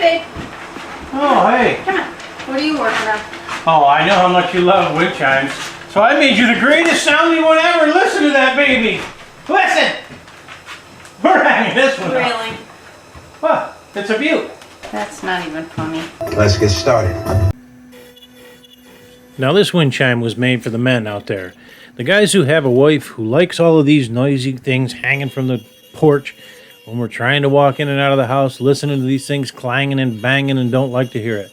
babe. Oh, hey. Come on. What are you working on? Oh, I know how much you love wind chimes. So I made you the greatest sounding one ever. Listen to that baby. Listen. We're hanging this one up. Really? Well, it's a beaut. That's not even funny. Let's get started. Now this wind chime was made for the men out there. The guys who have a wife who likes all of these noisy things hanging from the porch when we're trying to walk in and out of the house, listening to these things clanging and banging and don't like to hear it.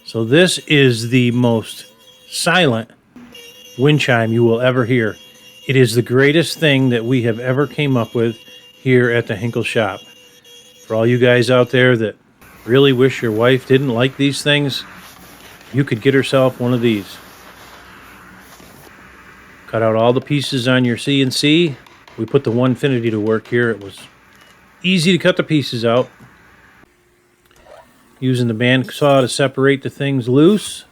So this is the most silent wind chime you will ever hear. It is the greatest thing that we have ever came up with here at the Hinkle shop. For all you guys out there that really wish your wife didn't like these things, you could get herself one of these. Cut out all the pieces on your CNC. We put the Onefinity to work here. It was easy to cut the pieces out. Using the bandsaw to separate the things loose.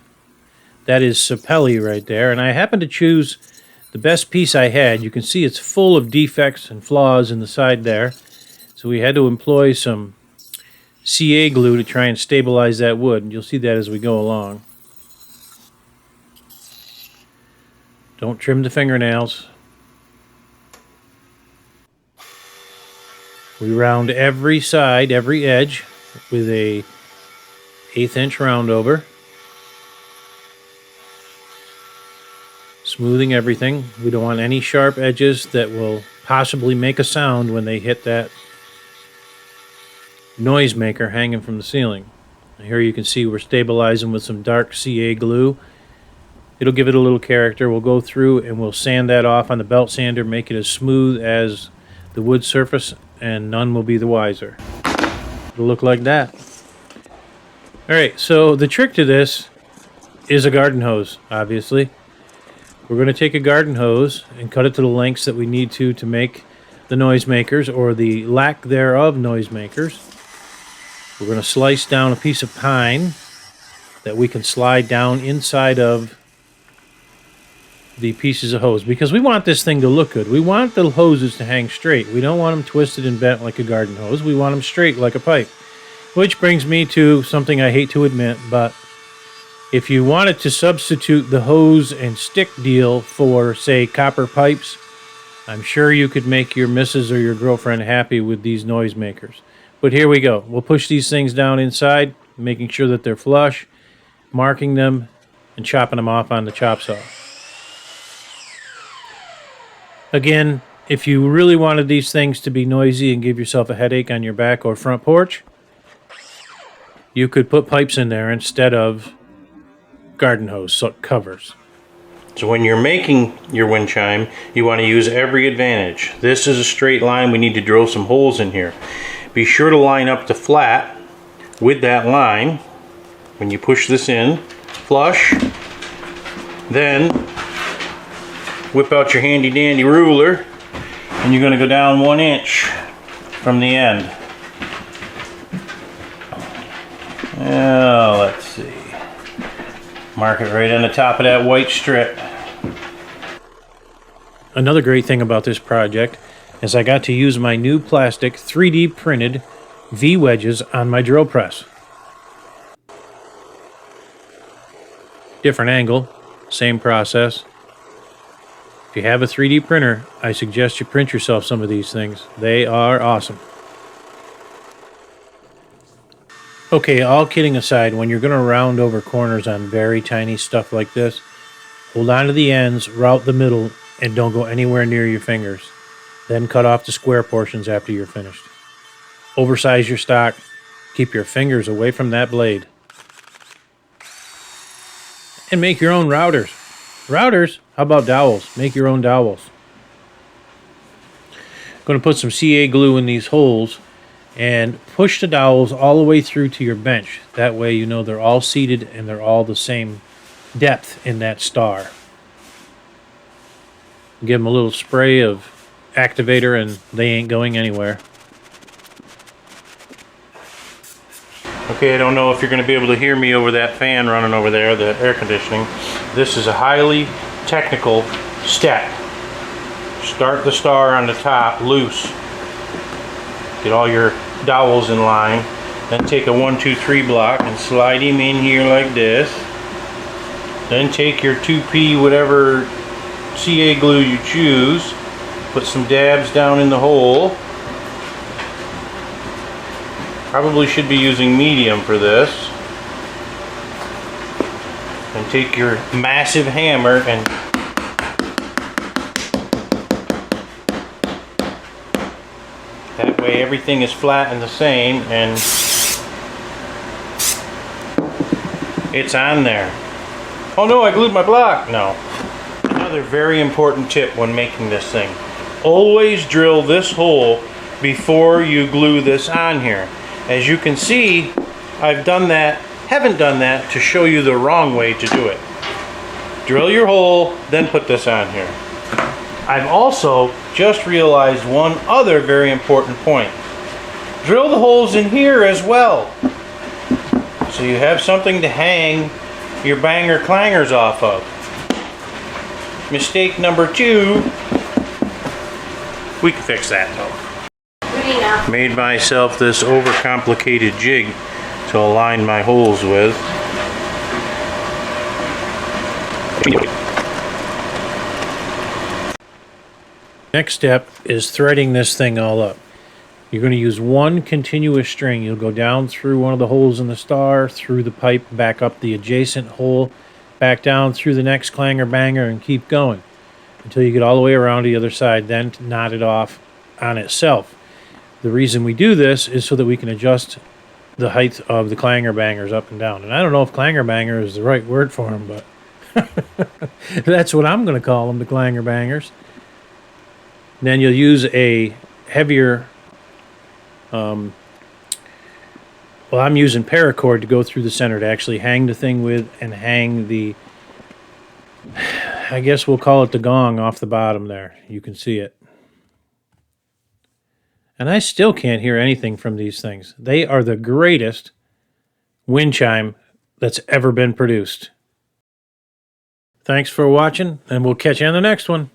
That is Sapelli right there. And I happened to choose the best piece I had. You can see it's full of defects and flaws in the side there. So we had to employ some CA glue to try and stabilize that wood. And you'll see that as we go along. Don't trim the fingernails. We round every side, every edge with a 1/8 inch round over. Smoothing everything. We don't want any sharp edges that will possibly make a sound when they hit that noisemaker hanging from the ceiling. Here you can see we're stabilizing with some dark CA glue. It'll give it a little character. We'll go through and we'll sand that off on the belt sander, make it as smooth as the wood surface, and none will be the wiser. It'll look like that. Alright, so the trick to this is a garden hose, obviously. We're going to take a garden hose and cut it to the lengths that we need to make the noisemakers, or the lack thereof noisemakers. We're going to slice down a piece of pine that we can slide down inside of the pieces of hose, because we want this thing to look good. We want the hoses to hang straight. We don't want them twisted and bent like a garden hose. We want them straight like a pipe. Which brings me to something I hate to admit, but if you wanted to substitute the hose and stick deal for, say, copper pipes, I'm sure you could make your missus or your girlfriend happy with these noisemakers. But here we go. We'll push these things down inside, making sure that they're flush, marking them, and chopping them off on the chop saw. Again, if you really wanted these things to be noisy and give yourself a headache on your back or front porch, you could put pipes in there instead of garden hose covers. So when you're making your wind chime, you want to use every advantage. This is a straight line. We need to drill some holes in here. Be sure to line up the flat with that line when you push this in, flush, then whip out your handy dandy ruler, and you're going to go down 1 inch from the end. Now let's see. Mark it right on the top of that white strip. Another great thing about this project is I got to use my new plastic 3D printed V-wedges on my drill press. Different angle, same process. If you have a 3D printer, I suggest you print yourself some of these things. They are awesome. Okay, all kidding aside, when you're going to round over corners on very tiny stuff like this, hold on to the ends, route the middle, and don't go anywhere near your fingers. Then cut off the square portions after you're finished. Oversize your stock. Keep your fingers away from that blade. And make your own routers. Routers? How about dowels? Make your own dowels. I'm going to put some CA glue in these holes and push the dowels all the way through to your bench. That way you know they're all seated and they're all the same depth in that star. Give them a little spray of activator and they ain't going anywhere. Okay, I don't know if you're going to be able to hear me over that fan running over there, the air conditioning. This is a highly technical step. Start the star on the top loose. Get all your dowels in line. Then take a 1, 2, 3 block and slide him in here like this. Then take your 2P whatever CA glue you choose. Put some dabs down in the hole. Probably should be using medium for this. And take your massive hammer and that way everything is flat and the same and it's on there. Oh no, I glued my block. No. Another very important tip when making this thing. Always drill this hole before you glue this on here. As you can see, haven't done that to show you the wrong way to do it. Drill your hole, then put this on here. I've also just realized one other very important point. Drill the holes in here as well, so you have something to hang your banger clangers off of. Mistake number 2, we can fix that though. What do you know? Made myself this overcomplicated jig to align my holes with. Next step is threading this thing all up. You're going to use one continuous string. You'll go down through one of the holes in the star, through the pipe, back up the adjacent hole, back down through the next clanger banger, and keep going until you get all the way around to the other side, then knot it off on itself. The reason we do this is so that we can adjust the height of the clanger bangers up and down. And I don't know if clanger banger is the right word for them, but that's what I'm going to call them, the clanger bangers. Then you'll use a heavier, well, I'm using paracord to go through the center to actually hang the thing with and hang the, I guess we'll call it the gong off the bottom there. You can see it. And I still can't hear anything from these things. They are the greatest wind chime that's ever been produced. Thanks for watching, and we'll catch you on the next one.